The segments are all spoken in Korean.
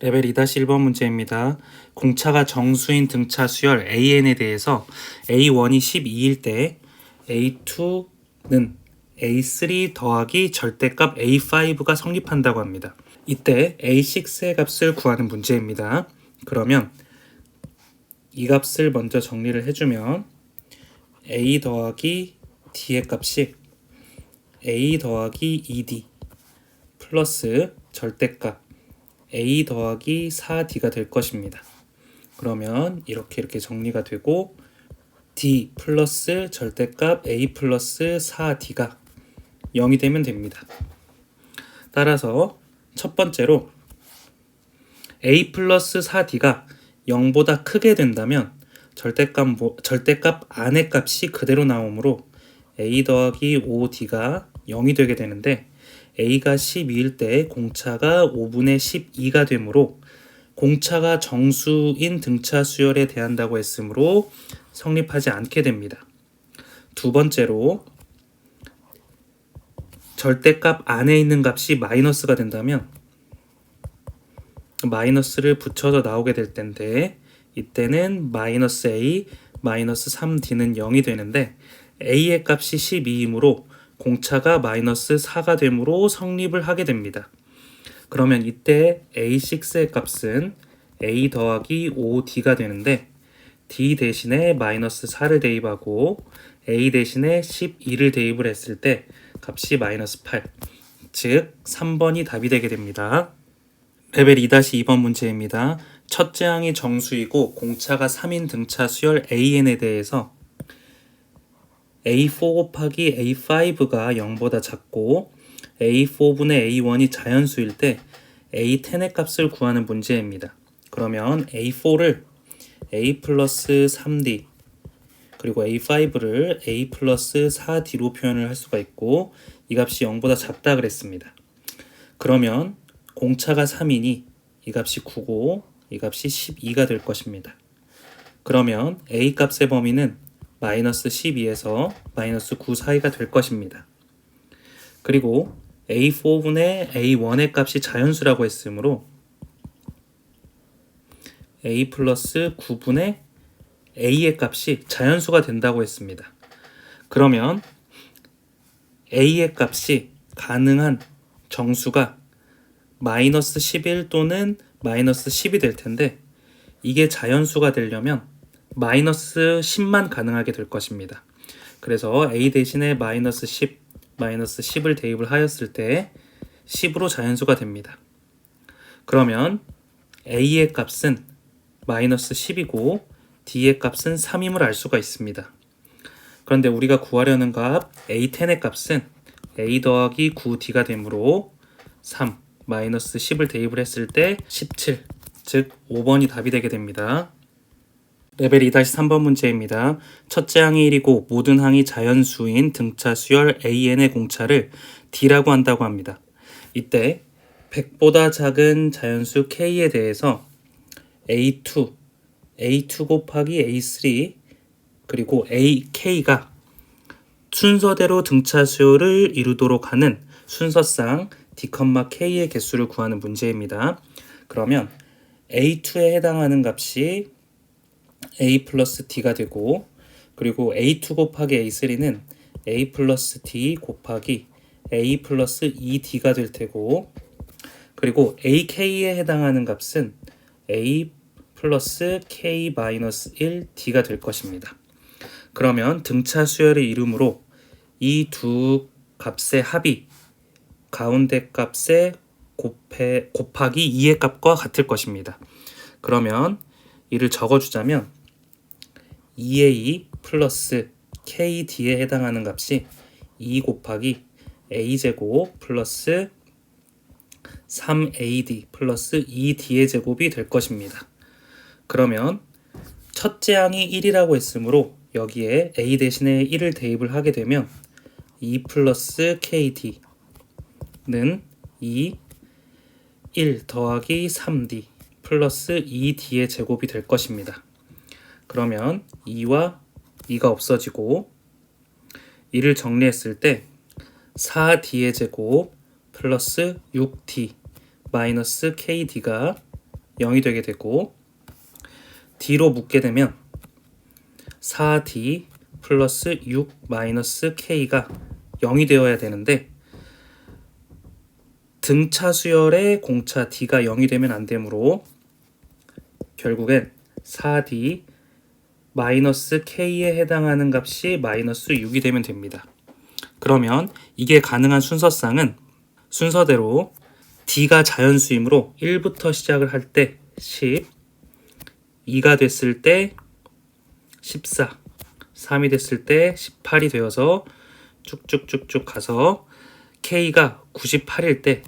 레벨 2-1번 문제입니다. 공차가 정수인 등차 수열 AN에 대해서 A1이 12일 때 A2는 A3 더하기 절대값 A5가 성립한다고 합니다. 이때 A6의 값을 구하는 문제입니다. 그러면 이 값을 먼저 정리를 해주면 A 더하기 D의 값이 A 더하기 2D 플러스 절대값 A 더하기 4D가 될 것입니다. 그러면 이렇게 정리가 되고 D 플러스 절대값 A 플러스 4D가 0이 되면 됩니다. 따라서 첫 번째로 A 플러스 4D가 0보다 크게 된다면 절대값 안의 값이 그대로 나오므로 A 더하기 5D가 0이 되게 되는데 A가 12일 때 공차가 5분의 12가 되므로 공차가 정수인 등차 수열에 대한다고 했으므로 성립하지 않게 됩니다. 두 번째로 절대값 안에 있는 값이 마이너스가 된다면 마이너스를 붙여서 나오게 될 텐데 이때는 마이너스 A, 마이너스 3D는 0이 되는데 A의 값이 12이므로 공차가 마이너스 4가 되므로 성립을 하게 됩니다. 그러면 이때 A6의 값은 A 더하기 5D가 되는데 D 대신에 마이너스 4를 대입하고 A 대신에 12를 대입을 했을 때 값이 마이너스 8, 즉 3번이 답이 되게 됩니다. 레벨 2-2번 문제입니다. 첫째 항이 정수이고 공차가 3인 등차 수열 AN에 대해서 A4 곱하기 A5가 0보다 작고 A4분의 A1이 자연수일 때 A10의 값을 구하는 문제입니다. 그러면 A4를 A 플러스 3D 그리고 A5를 A 플러스 4D로 표현을 할 수가 있고 이 값이 0보다 작다 그랬습니다. 그러면 공차가 3이니 이 값이 9고 이 값이 12가 될 것입니다. 그러면 A 값의 범위는 마이너스 12에서 마이너스 9 사이가 될 것입니다. 그리고 A4분의 A1의 값이 자연수라고 했으므로 A 플러스 9분의 A의 값이 자연수가 된다고 했습니다. 그러면 A의 값이 가능한 정수가 마이너스 11 또는 마이너스 10이 될 텐데 이게 자연수가 되려면 마이너스 10만 가능하게 될 것입니다. 그래서 A 대신에 마이너스 10을 대입을 하였을 때 10으로 자연수가 됩니다. 그러면 A의 값은 마이너스 10이고 D의 값은 3임을 알 수가 있습니다. 그런데 우리가 구하려는 값 A10의 값은 A 더하기 9D가 되므로 3 마이너스 10을 대입을 했을 때 17, 즉 5번이 답이 되게 됩니다. 레벨 2-3번 문제입니다. 첫째 항이 1이고 모든 항이 자연수인 등차 수열 AN의 공차를 D라고 한다고 합니다. 이때 100보다 작은 자연수 K에 대해서 A2 곱하기 A3 그리고 AK가 순서대로 등차 수열을 이루도록 하는 순서상 D, K의 개수를 구하는 문제입니다. 그러면 A2에 해당하는 값이 A 플러스 D가 되고 그리고 A2 곱하기 A3는 A 플러스 D 곱하기 A 플러스 2D가 될 테고 그리고 AK에 해당하는 값은 A 플러스 K 마이너스 1D가 될 것입니다. 그러면 등차 수열의 이름으로 이 두 값의 합이 가운데 값의 곱하기 2의 값과 같을 것입니다. 그러면 이를 적어주자면 2A 플러스 KD에 해당하는 값이 2 곱하기 A제곱 플러스 3AD 플러스 2D의 제곱이 될 것입니다. 그러면 첫째 항이 1이라고 했으므로 여기에 A 대신에 1을 대입을 하게 되면 2 플러스 KD는 1 더하기 3D 플러스 2D의 제곱이 될 것입니다. 그러면 2와 2가 없어지고 2를 정리했을 때 4D의 제곱 플러스 6D 마이너스 KD가 0이 되게 되고 D로 묶게 되면 4D 플러스 6 마이너스 K가 0이 되어야 되는데 등차 수열의 공차 D가 0이 되면 안 되므로 결국엔 4D 마이너스 K에 해당하는 값이 마이너스 6이 되면 됩니다. 그러면 이게 가능한 순서상은 순서대로 D가 자연수이므로 1부터 시작을 할 때 10, 2가 됐을 때 14, 3이 됐을 때 18이 되어서 쭉쭉쭉쭉 가서 K가 98일 때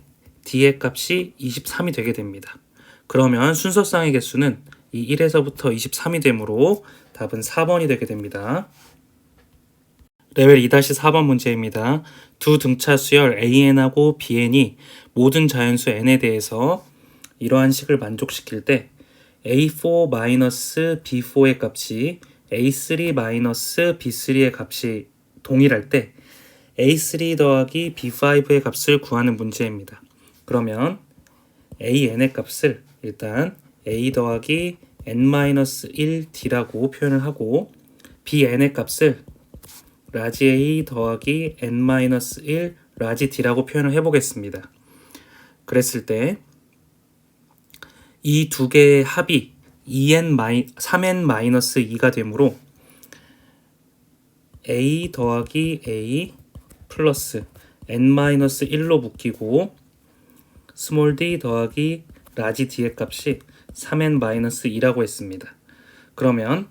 D의 값이 23이 되게 됩니다. 그러면 순서상의 개수는 이 1에서부터 23이 되므로 답은 4번이 되게 됩니다. 레벨 2-4번 문제입니다. 두 등차 수열 AN하고 BN이 모든 자연수 N에 대해서 이러한 식을 만족시킬 때 A4-B4의 값이 A3-B3의 값이 동일할 때 A3 더하기 B5의 값을 구하는 문제입니다. 그러면 AN의 값을 일단 A 더하기 N-1D라고 표현을 하고 BN의 값을 라지 A 더하기 N-1 라지 D라고 표현을 해보겠습니다. 그랬을 때 이 두 개의 합이 3n-2가 되므로 A 더하기 A 플러스 N-1로 묶이고 스몰 d 더하기 라지 d의 값이 3n-2라고 했습니다. 그러면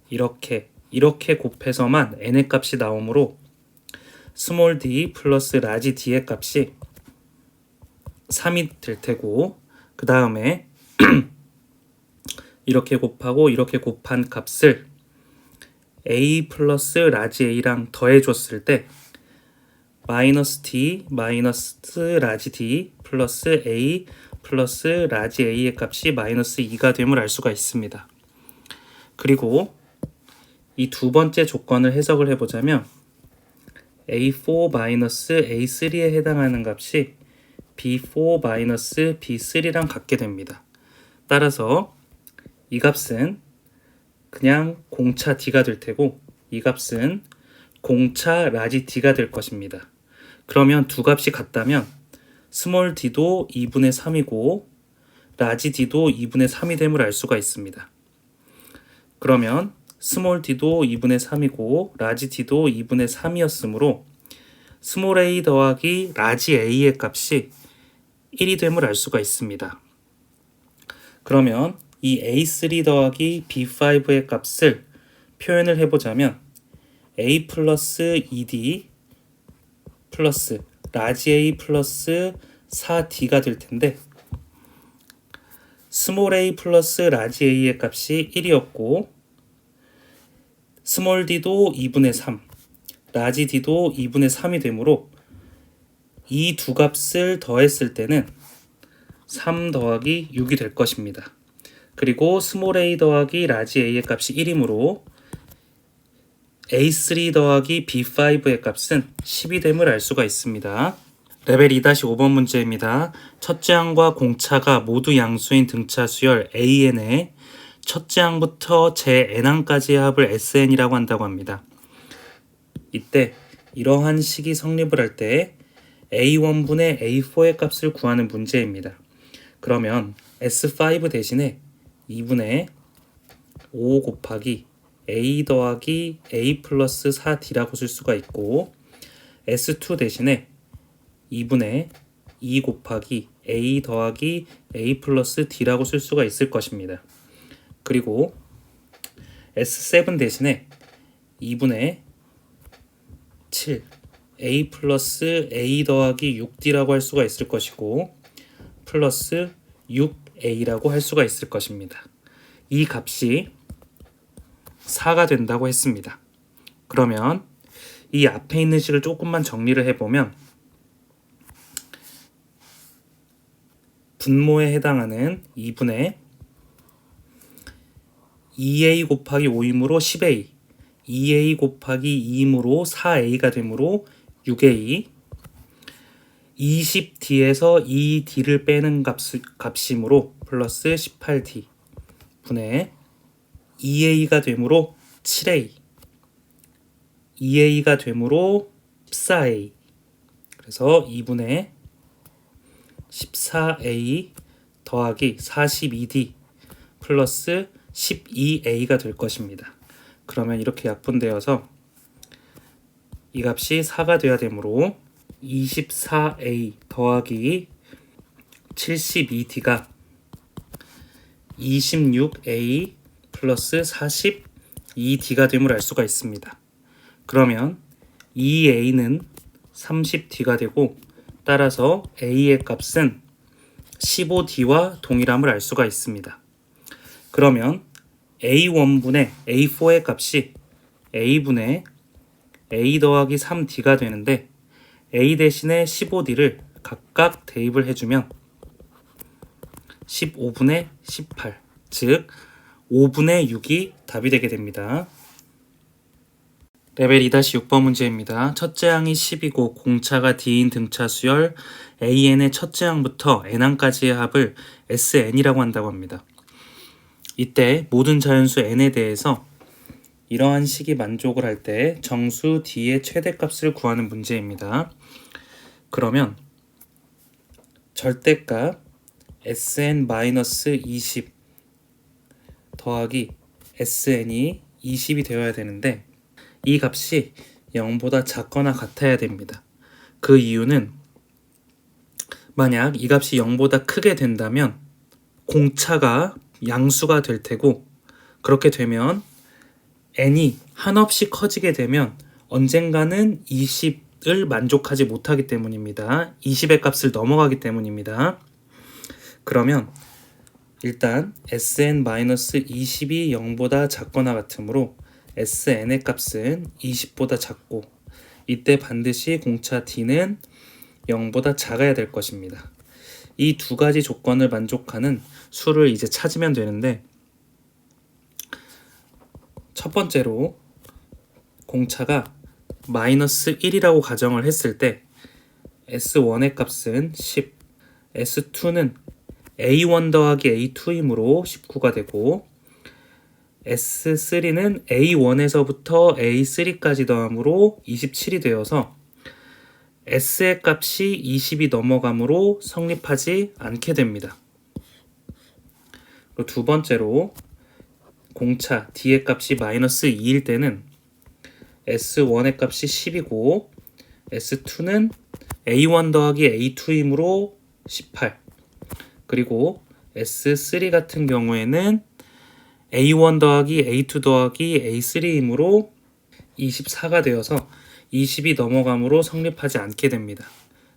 이렇게 곱해서만 n의 값이 나오므로 스몰 d 플러스 라지 d의 값이 3이 될 테고 그 다음에 이렇게 곱하고 이렇게 곱한 값을 a 플러스 라지 a랑 더해 줬을 때 마이너스 d 마이너스 라지 d 플러스 a 플러스 라지 a의 값이 마이너스 2가 됨을 알 수가 있습니다. 그리고 이 두 번째 조건을 해석을 해보자면 A4-A3에 해당하는 값이 B4-B3랑 같게 됩니다. 따라서 이 값은 그냥 공차 D가 될 테고 이 값은 공차 라지 D가 될 것입니다. 그러면 두 값이 같다면 스몰 d도 2분의 3이고 라지 d도 2분의 3이 됨을 알 수가 있습니다. 그러면 스몰 d도 2분의 3이고 라지 d도 2분의 3이었으므로 스몰 a 더하기 라지 a의 값이 1이 됨을 알 수가 있습니다. 그러면 이 a3 더하기 b5의 값을 표현을 해보자면 a 플러스 2d 플러스 라지 a 플러스 4d가 될 텐데 스몰 a 플러스 라지 a의 값이 1이었고 스몰 d도 2분의 3, 라지 d도 2분의 3이 되므로 이 두 값을 더했을 때는 3 더하기 6이 될 것입니다. 그리고 스몰 a 더하기 라지 a의 값이 1이므로 A3 더하기 B5의 값은 10이 됨을 알 수가 있습니다. 레벨 2-5번 문제입니다. 첫째 항과 공차가 모두 양수인 등차 수열 AN의 첫째 항부터 제 n항까지의 합을 SN이라고 한다고 합니다. 이때 이러한 식이 성립을 할 때 A1분의 A4의 값을 구하는 문제입니다. 그러면 S5 대신에 2분의 5 곱하기 A 더하기 A 플러스 4D라고 쓸 수가 있고 S2 대신에 2분의 2 곱하기 A 더하기 A 플러스 D라고 쓸 수가 있을 것입니다. 그리고 S7 대신에 2분의 7 A 플러스 A 더하기 6D라고 할 수가 있을 것이고 플러스 6A라고 할 수가 있을 것입니다. 이 값이 4가 된다고 했습니다. 그러면 이 앞에 있는 식을 조금만 정리를 해보면 분모에 해당하는 2분의 2a 곱하기 5이므로 10a 2a 곱하기 2이므로 4a가 되므로 6a 20D에서 2D를 빼는 값이므로 플러스 18D 분의 2A가 되므로 7A 2A가 되므로 14A 그래서 2분의 14A 더하기 42D 플러스 12A가 될 것입니다. 그러면 이렇게 약분되어서 이 값이 4가 돼야 되므로 24A 더하기 72D가 26A 플러스 42D가 됨을 알 수가 있습니다. 그러면 2A는 30D가 되고 따라서 A의 값은 15D와 동일함을 알 수가 있습니다. 그러면 A1분의 A4의 값이 A분의 A 더하기 3D가 되는데 A 대신에 15D를 각각 대입을 해주면 15분의 18, 즉 5분의 6이 답이 되게 됩니다. 레벨 2-6번 문제입니다. 첫째 항이 10이고 공차가 D인 등차 수열 AN의 첫째 항부터 N항까지의 합을 SN이라고 한다고 합니다. 이때 모든 자연수 N에 대해서 이러한 식이 만족을 할 때 정수 D의 최대값을 구하는 문제입니다. 그러면 절대값 SN-20 더하기 SN이 20이 되어야 되는데 이 값이 0보다 작거나 같아야 됩니다. 그 이유는 만약 이 값이 0보다 크게 된다면 공차가 양수가 될 테고 그렇게 되면 n이 한없이 커지게 되면 언젠가는 20을 만족하지 못하기 때문입니다. 20의 값을 넘어가기 때문입니다. 그러면 일단 sn-20이 0보다 작거나 같으므로 sn의 값은 20보다 작고 이때 반드시 공차 d는 0보다 작아야 될 것입니다. 이 두 가지 조건을 만족하는 수를 이제 찾으면 되는데 첫 번째로 공차가 마이너스 1이라고 가정을 했을 때 S1의 값은 10, S2는 A1 더하기 A2이므로 19가 되고 S3는 A1에서부터 A3까지 더함으로 27이 되어서 S의 값이 20이 넘어가므로 성립하지 않게 됩니다. 그리고 두 번째로 공차 D의 값이 마이너스 2일 때는 S1의 값이 10이고 S2는 A1 더하기 A2이므로 18 그리고 S3 같은 경우에는 A1 더하기 A2 더하기 A3이므로 24가 되어서 20이 넘어가므로 성립하지 않게 됩니다.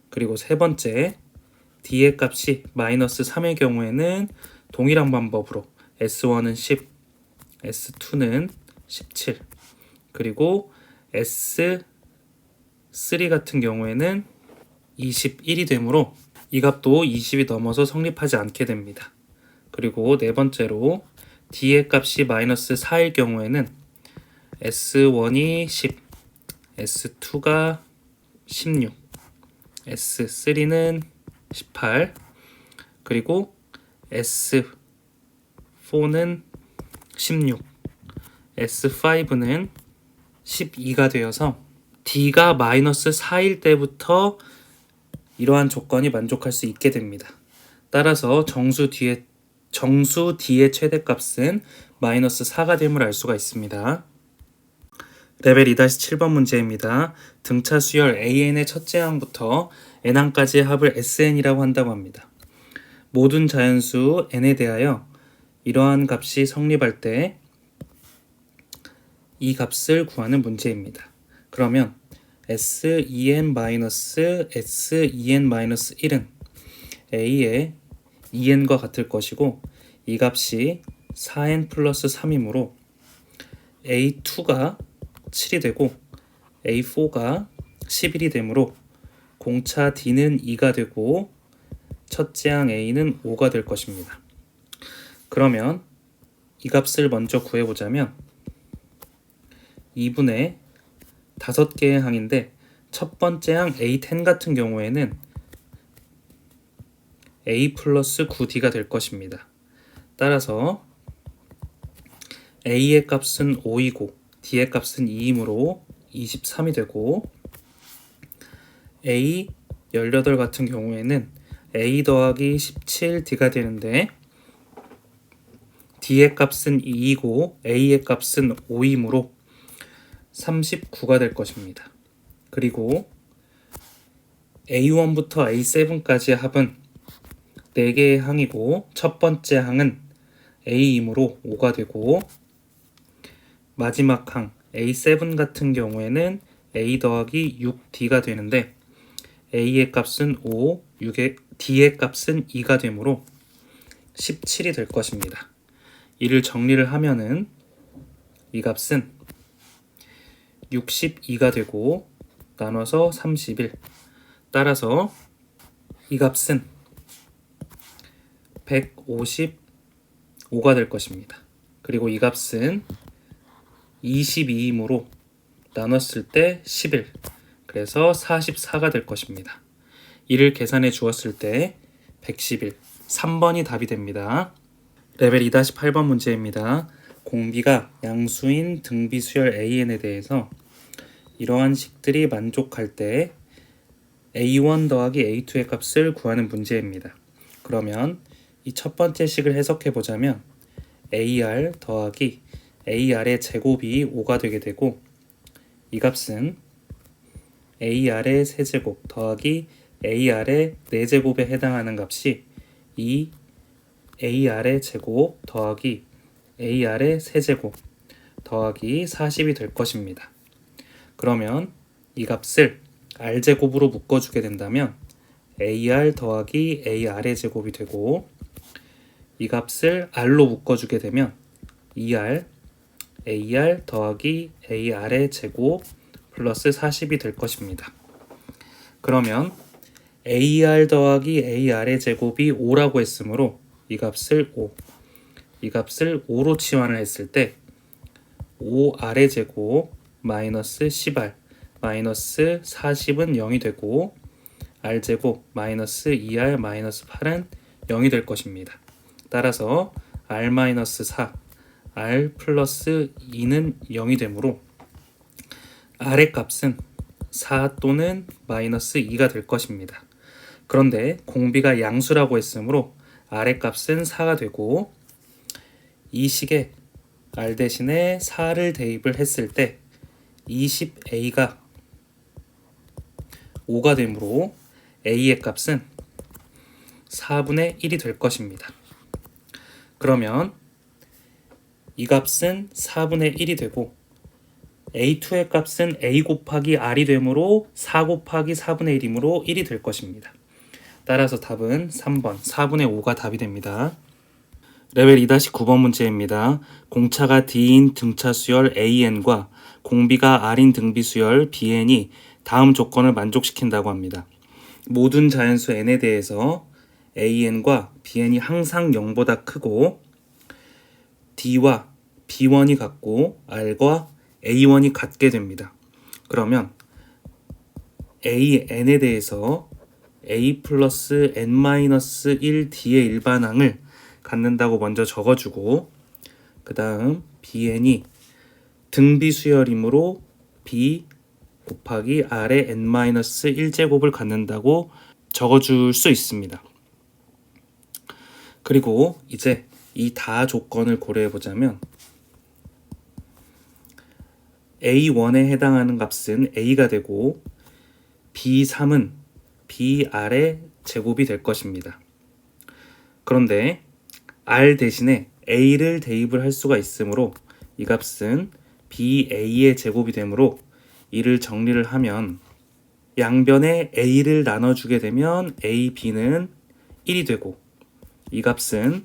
그리고 세 번째 D의 값이 마이너스 3의 경우에는 동일한 방법으로 S1은 10, S2는 17 그리고 S3 같은 경우에는 21이 되므로 이 값도 20이 넘어서 성립하지 않게 됩니다. 그리고 네 번째로 D의 값이 마이너스 4일 경우에는 S1이 10, S2가 16, S3는 18 그리고 S4는 16, S5는 12가 되어서 D가 마이너스 4일 때부터 이러한 조건이 만족할 수 있게 됩니다. 따라서 정수 D의 최대값은 마이너스 4가 됨을 알 수가 있습니다. 레벨 2-7번 문제입니다. 등차 수열 AN의 첫째 항부터 N항까지의 합을 SN이라고 한다고 합니다. 모든 자연수 N에 대하여 이러한 값이 성립할 때 이 값을 구하는 문제입니다. 그러면 SEN-SEN-1은 A의 EN과 같을 것이고 이 값이 4N 플러스 3이므로 A2가 7이 되고 A4가 11이 되므로 공차 D는 2가 되고 첫째 항 A는 5가 될 것입니다. 그러면 이 값을 먼저 구해보자면 2분의 5개의 항인데 첫 번째 항 A10 같은 경우에는 a 플러스 9d가 될 것입니다. 따라서 a의 값은 5이고 d의 값은 2이므로 23이 되고, a 18 같은 경우에는 a 더하기 17d가 되는데 d의 값은 2이고 a의 값은 5이므로 39가 될 것입니다. 그리고 A1부터 A7까지의 합은 4개의 항이고 첫 번째 항은 A이므로 5가 되고, 마지막 항 A7 같은 경우에는 A 더하기 6D가 되는데 A의 값은 5, D의 값은 2가 되므로 17이 될 것입니다. 이를 정리를 하면은 이 값은 62가 되고 나눠서 31. 따라서 이 값은 155가 될 것입니다. 그리고 이 값은 22이므로 나눴을 때 11. 그래서 44가 될 것입니다. 이를 계산해 주었을 때 111. 3번이 답이 됩니다. 레벨 2-8번 문제입니다. 공비가 양수인 등비수열 AN에 대해서 이러한 식들이 만족할 때 A1 더하기 A2의 값을 구하는 문제입니다. 그러면 이 첫 번째 식을 해석해 보자면 AR 더하기 AR의 제곱이 5가 되게 되고, 이 값은 AR의 세제곱 더하기 AR의 4제곱에 해당하는 값이 2 AR의 제곱 더하기 AR의 세제곱 더하기 40이 될 것입니다. 그러면 이 값을 R제곱으로 묶어주게 된다면 AR 더하기 AR의 제곱이 되고, 이 값을 R로 묶어주게 되면 2R AR 더하기 AR의 제곱 플러스 40이 될 것입니다. 그러면 AR 더하기 AR의 제곱이 5라고 했으므로 이 값을 5, 이 값을 5로 치환을 했을 때 5R의 제곱 마이너스 10R 마이너스 40은 0이 되고, R제곱 마이너스 2R 마이너스 8은 0이 될 것입니다. 따라서 R 마이너스 4, R 플러스 2는 0이 되므로 R의 값은 4 또는 마이너스 2가 될 것입니다. 그런데 공비가 양수라고 했으므로 R의 값은 4가 되고, 이 식에 R 대신에 4를 대입을 했을 때 20A가 5가 되므로 A의 값은 4분의 1이 될 것입니다. 그러면 이 값은 4분의 1이 되고 A2의 값은 A 곱하기 R이 되므로 4 곱하기 4분의 1이므로 1이 될 것입니다. 따라서 답은 3번 4분의 5가 답이 됩니다. 레벨 2-9번 문제입니다. 공차가 D인 등차 수열 AN과 공비가 R인 등비 수열 BN이 다음 조건을 만족시킨다고 합니다. 모든 자연수 N에 대해서 AN과 BN이 항상 0보다 크고 D와 B1이 같고 R과 A1이 같게 됩니다. 그러면 AN에 대해서 A 플러스 N-1 D의 일반항을 갖는다고 먼저 적어주고, 그 다음 BN이 등비수열이므로 B 곱하기 R의 N-1제곱을 갖는다고 적어줄 수 있습니다. 그리고 이제 이 다 조건을 고려해 보자면 A1에 해당하는 값은 A가 되고 B3은 BR의 제곱이 될 것입니다. 그런데 R 대신에 A를 대입을 할 수가 있으므로 이 값은 BA의 제곱이 되므로 이를 정리를 하면 양변에 A를 나눠주게 되면 AB는 1이 되고, 이 값은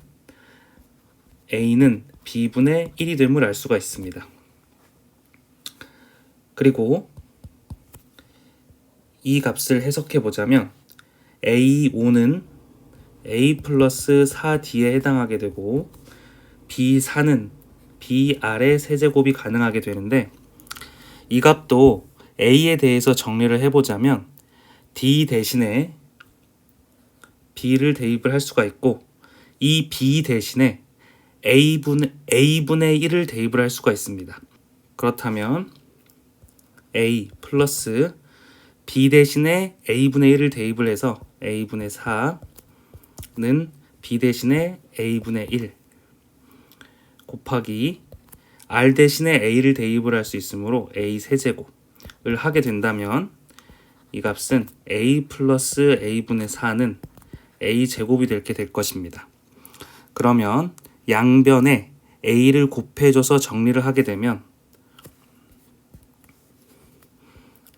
A는 B분의 1이 됨을 알 수가 있습니다. 그리고 이 값을 해석해 보자면 A5는 A 플러스 4D에 해당하게 되고 B4는 BR의 세제곱이 가능하게 되는데, 이 값도 A에 대해서 정리를 해보자면 D 대신에 b를 대입을 할 수가 있고 이 b 대신에 a분의 1을 대입을 할 수가 있습니다. 그렇다면 a 플러스 b 대신에 a분의 1을 대입을 해서 a분의 4는 b 대신에 a분의 1 곱하기 r 대신에 a를 대입을 할 수 있으므로 a 세제곱을 하게 된다면 이 값은 a 플러스 a분의 4는 a 제곱이 될 것입니다. 그러면 양변에 a를 곱해줘서 정리를 하게 되면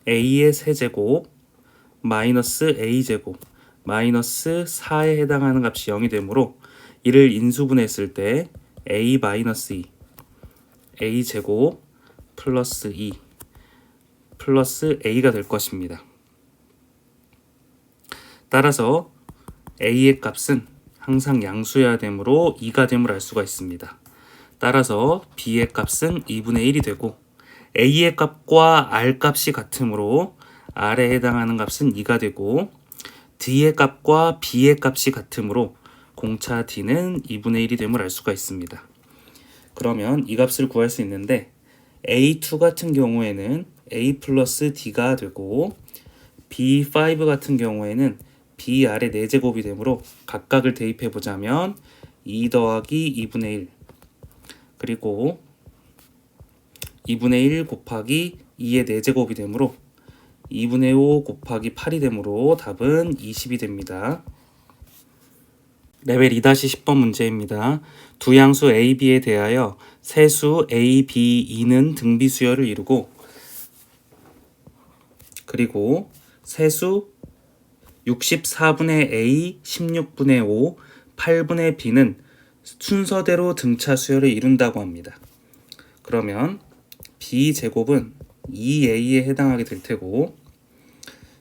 a의 세제곱 마이너스 a제곱 마이너스 4에 해당하는 값이 0이 되므로 이를 인수분해했을 때 a 마이너스 2 a제곱 플러스 2 플러스 a가 될 것입니다. 따라서 a의 값은 항상 양수여야 되므로 2가 됨을 알 수가 있습니다. 따라서 b의 값은 2분의 1이 되고 a의 값과 r 값이 같으므로 r에 해당하는 값은 2가 되고 d의 값과 b의 값이 같으므로 공차 d는 2분의 1이 됨을 알 수가 있습니다. 그러면 이 값을 구할 수 있는데 a2 같은 경우에는 a 플러스 d가 되고 b5 같은 경우에는 br의 4제곱이 되므로 각각을 대입해 보자면 2 더하기 2분의 1 그리고 2분의 1 곱하기 2의 4제곱이 되므로 2분의 5 곱하기 8이 되므로 답은 20이 됩니다. 레벨 2-10번 문제입니다. 두 양수 a, b에 대하여 세수 a, b, e는 등비수열을 이루고 그리고 세수 64분의 a, 16분의 5, 8분의 b는 순서대로 등차 수열을 이룬다고 합니다. 그러면 b제곱은 2a에 해당하게 될 테고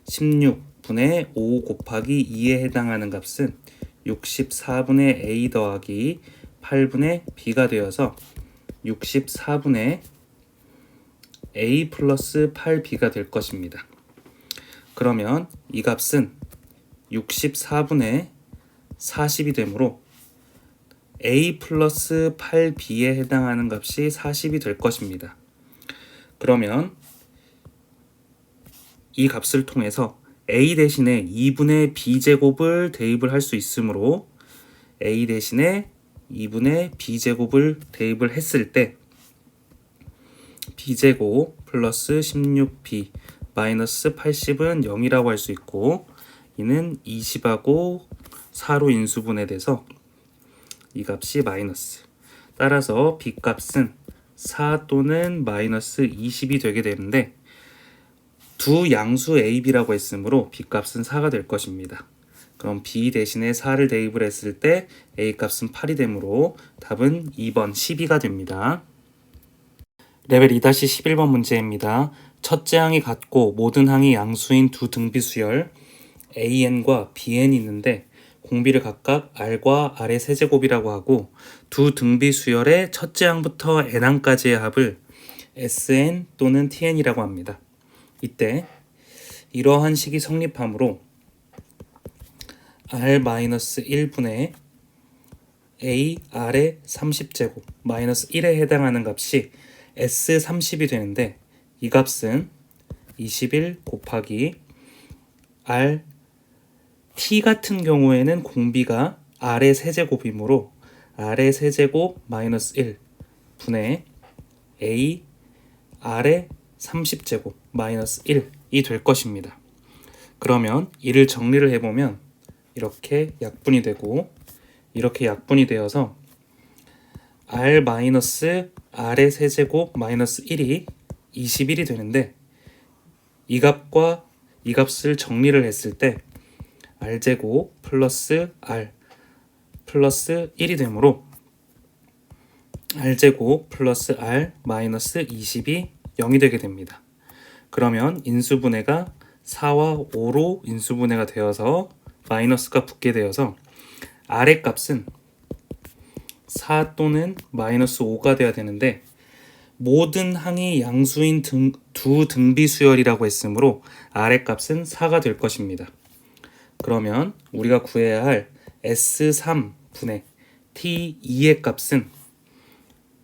16분의 5 곱하기 2에 해당하는 값은 64분의 a 더하기 8분의 b가 되어서 64분의 a 플러스 8b가 될 것입니다. 그러면 이 값은 64분의 40이 되므로 a 플러스 8b에 해당하는 값이 40이 될 것입니다. 그러면 이 값을 통해서 a 대신에 2분의 b제곱을 대입을 할 수 있으므로 a 대신에 2분의 b제곱을 대입을 했을 때 b제곱 플러스 16b 마이너스 80은 0이라고 할 수 있고 이는 20하고 4로 인수분해돼서 이 값이 마이너스 따라서 b 값은 4 또는 마이너스 20이 되게 되는데 두 양수 a, b라고 했으므로 b 값은 4가 될 것입니다. 그럼 b 대신에 4를 대입을 했을 때 a 값은 8이 되므로 답은 2번 12가 됩니다. 레벨 2-11번 문제입니다. 첫째 항이 같고 모든 항이 양수인 두 등비수열 an과 bn이 있는데 공비를 각각 r과 r의 세제곱이라고 하고 두 등비수열의 첫째 항부터 n항까지의 합을 sn 또는 tn이라고 합니다. 이때 이러한 식이 성립하므로 r-1분의 a r의 30제곱 마이너스 1에 해당하는 값이 s30이 되는데 이 값은 21 곱하기 r t 같은 경우에는 공비가 r의 세제곱이므로 r의 세제곱 마이너스 1 분의 a r의 30제곱 마이너스 1이 될 것입니다. 그러면 이를 정리를 해보면 이렇게 약분이 되고 이렇게 약분이 되어서 r 마이너스 r의 세제곱 마이너스 1이 21이 되는데 이 값과 이 값을 정리를 했을 때 r제곱 플러스 r 플러스 1이 되므로 r제곱 플러스 r 마이너스 20이 0이 되게 됩니다. 그러면 인수분해가 4와 5로 인수분해가 되어서 마이너스가 붙게 되어서 r의 값은 4 또는 마이너스 5가 돼야 되는데 모든 항이 양수인 두 등비수열이라고 했으므로 r의 값은 4가 될 것입니다. 그러면 우리가 구해야 할 S3분의 T2의 값은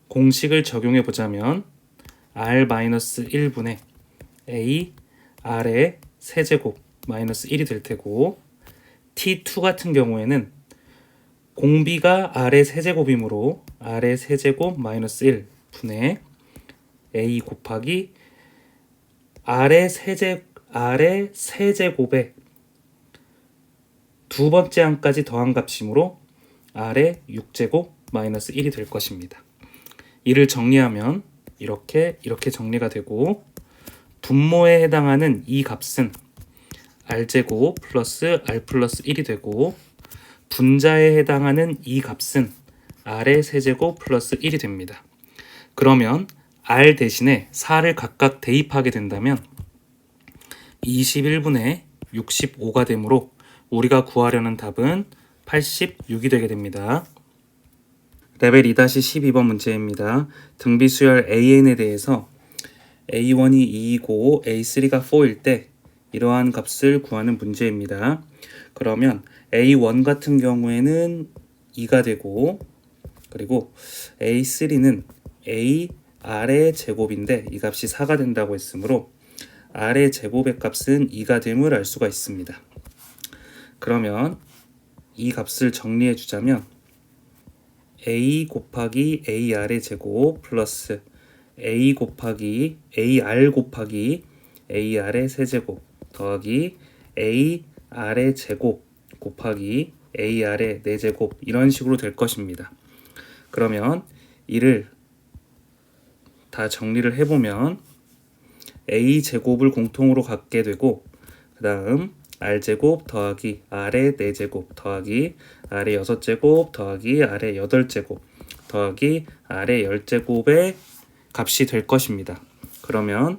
공식을 적용해 보자면 R-1분의 A R의 세제곱 마이너스 1이 될 테고, T2 같은 경우에는 공비가 R의 세제곱이므로 R의 세제곱 마이너스 1 분의 A 곱하기 R의 세제곱에 두 번째 항까지 더한 값이므로 R의 6제곱 마이너스 1이 될 것입니다. 이를 정리하면 이렇게 정리가 되고, 분모에 해당하는 이 값은 R제곱 플러스 R 플러스 1이 되고, 분자에 해당하는 이 값은 R의 세제곱 플러스 1이 됩니다. 그러면 R 대신에 4를 각각 대입하게 된다면 21분의 65가 되므로 우리가 구하려는 답은 86이 되게 됩니다. 레벨 2-12번 문제입니다. 등비수열 AN에 대해서 A1이 2이고 A3가 4일 때 이러한 값을 구하는 문제입니다. 그러면 A1 같은 경우에는 2가 되고, 그리고 A3는 A R의 제곱인데 이 값이 4가 된다고 했으므로 R의 제곱의 값은 2가 됨을 알 수가 있습니다. 그러면 이 값을 정리해 주자면 A 곱하기 AR의 제곱 플러스 A 곱하기 AR 곱하기 AR의 세제곱 더하기 AR의 제곱 곱하기 AR의 4제곱, 이런 식으로 될 것입니다. 그러면 이를 다 정리를 해보면 A 제곱을 공통으로 갖게 되고, 그 다음 R제곱 더하기 R의 4제곱 더하기 R의 6제곱 더하기 R의 8제곱 더하기 R의 10제곱의 값이 될 것입니다. 그러면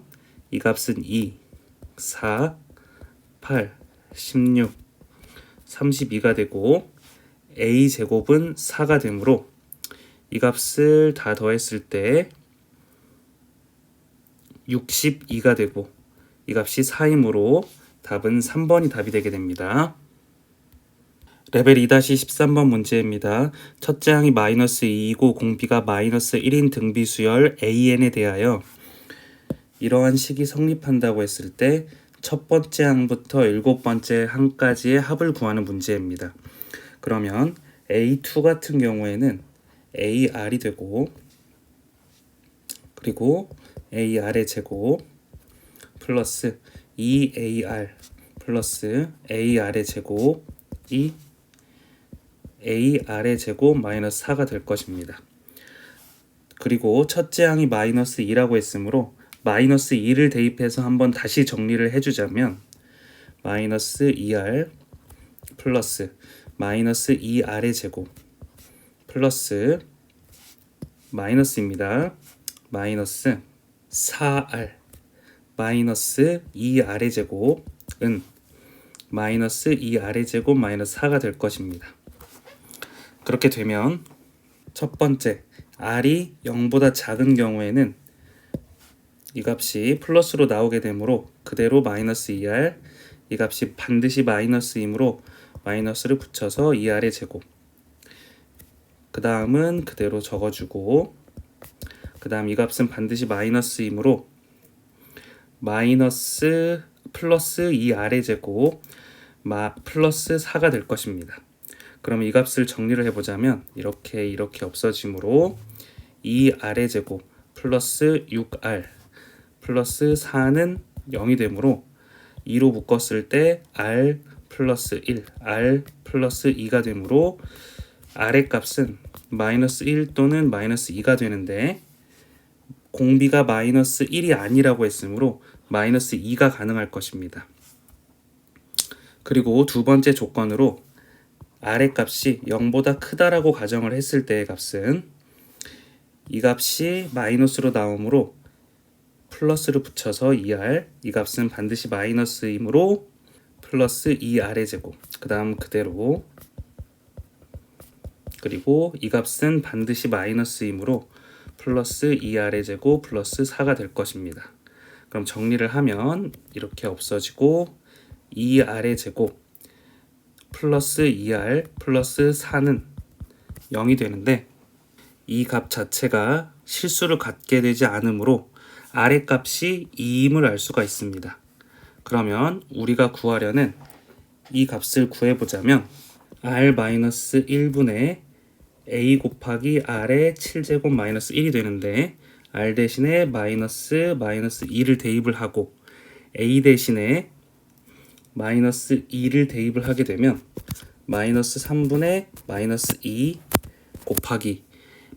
이 값은 2, 4, 8, 16, 32가 되고 A 제곱은 4가 되므로 이 값을 다 더했을 때 62가 되고 이 값이 4이므로 답은 3번이 답이 되게 됩니다. 레벨 2-13번 문제입니다. 첫째 항이 마이너스 2이고 공비가 마이너스 1인 등비수열 AN에 대하여 이러한 식이 성립한다고 했을 때 첫 번째 항부터 일곱 번째 항까지의 합을 구하는 문제입니다. 그러면 A2 같은 경우에는 AR이 되고, 그리고 AR의 제곱 플러스 2AR 플러스 AR의 제곱이 AR의 제곱 마이너스 4가 될 것입니다. 그리고 첫째 항이 마이너스 2라고 했으므로 마이너스 2를 대입해서 한번 다시 정리를 해주자면 마이너스 2R 플러스 마이너스 2R의 제곱 플러스 마이너스입니다. 마이너스 4R 마이너스 2R의 제곱은 마이너스 2R의 제곱 마이너스 4가 될 것입니다. 그렇게 되면 첫 번째 R이 0보다 작은 경우에는 이 값이 플러스로 나오게 되므로 그대로 마이너스 2R, 이 값이 반드시 마이너스이므로 마이너스를 붙여서 2R의 제곱, 그 다음은 그대로 적어주고, 그 다음 이 값은 반드시 마이너스이므로 마이너스 플러스 2R의 제곱 플러스 4가 될 것입니다. 그럼 이 값을 정리를 해보자면 이렇게 없어지므로 2R의 제곱 플러스 6R 플러스 4는 0이 되므로 2로 묶었을 때 R 플러스 1, R 플러스 2가 되므로 R의 값은 마이너스 1 또는 마이너스 2가 되는데 공비가 마이너스 1이 아니라고 했으므로 마이너스 2가 가능할 것입니다. 그리고 두 번째 조건으로 R의 값이 0보다 크다라고 가정을 했을 때의 값은 이 값이 마이너스로 나오므로 플러스를 붙여서 2R, 이 값은 반드시 마이너스이므로 플러스 2R의 제곱, 그 다음 그대로, 그리고 이 값은 반드시 마이너스이므로 플러스 2R의 제곱 플러스 4가 될 것입니다. 그럼 정리를 하면 이렇게 없어지고 2R의 제곱 플러스 2r 플러스 4는 0이 되는데 이 값 자체가 실수를 갖게 되지 않으므로 r의 값이 2임을 알 수가 있습니다. 그러면 우리가 구하려는 이 값을 구해보자면 r-1분의 a 곱하기 r의 7제곱 마이너스 1이 되는데 r 대신에 마이너스 2를 대입을 하고 a 대신에 마이너스 2를 대입을 하게 되면 마이너스 3분의 마이너스 2 곱하기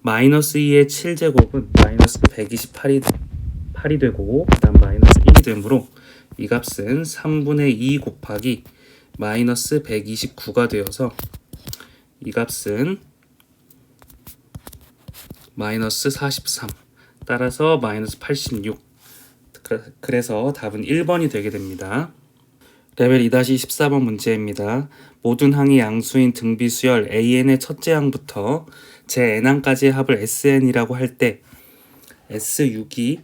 마이너스 2의 7제곱은 마이너스 128이 되고 그 다음 마이너스 1이 되므로 이 값은 3분의 2 곱하기 마이너스 129가 되어서 이 값은 마이너스 43 따라서 마이너스 86 그래서 답은 1번이 되게 됩니다. 레벨 2-14번 문제입니다. 모든 항이 양수인 등비수열 AN의 첫째 항부터 제 n항까지의 합을 SN이라고 할 때 S6이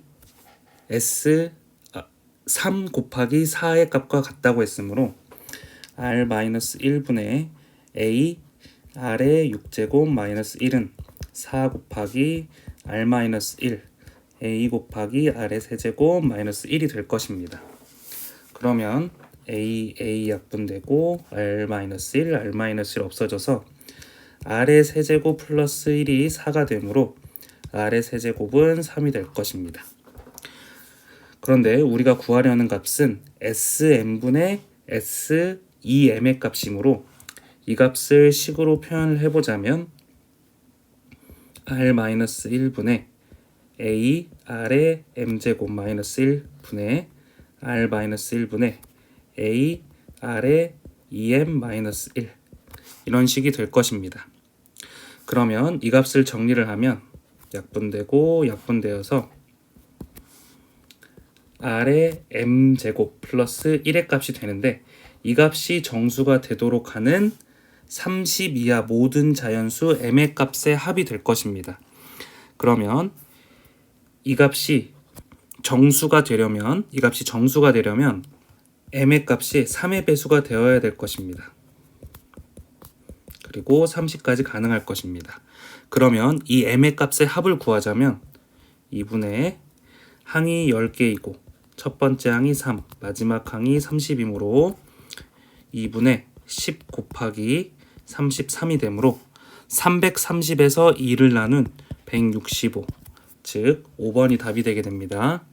S3 곱하기 4의 값과 같다고 했으므로 R-1분의 A R의 6제곱 마이너스 1은 4 곱하기 R-1 A 곱하기 R의 세제곱 마이너스 1이 될 것입니다. 그러면 A 약분되고 R-1 R-1 없어져서 R의 세제곱 플러스 1이 4가 되므로 R의 세제곱은 3이 될 것입니다. 그런데 우리가 구하려는 값은 Sm분의 S2m의 값이므로 이 값을 식으로 표현을 해보자면 R-1분의 A R의 m제곱 마이너스 1분의 R-1분의 A R의 2m-1 이런 식이 될 것입니다. 그러면 이 값을 정리를 하면 약분되고 약분되어서 R의 m제곱 플러스 1의 값이 되는데 이 값이 정수가 되도록 하는 30 이하 모든 자연수 m의 값의 합이 될 것입니다. 그러면 이 값이 정수가 되려면 m의 값이 3의 배수가 되어야 될 것입니다. 그리고 30까지 가능할 것입니다. 그러면 이 m의 값의 합을 구하자면 2분의 항이 10개이고 첫 번째 항이 3, 마지막 항이 30이므로 2분의 10 곱하기 33이 되므로 330에서 2를 나눈 165, 즉 5번이 답이 되게 됩니다.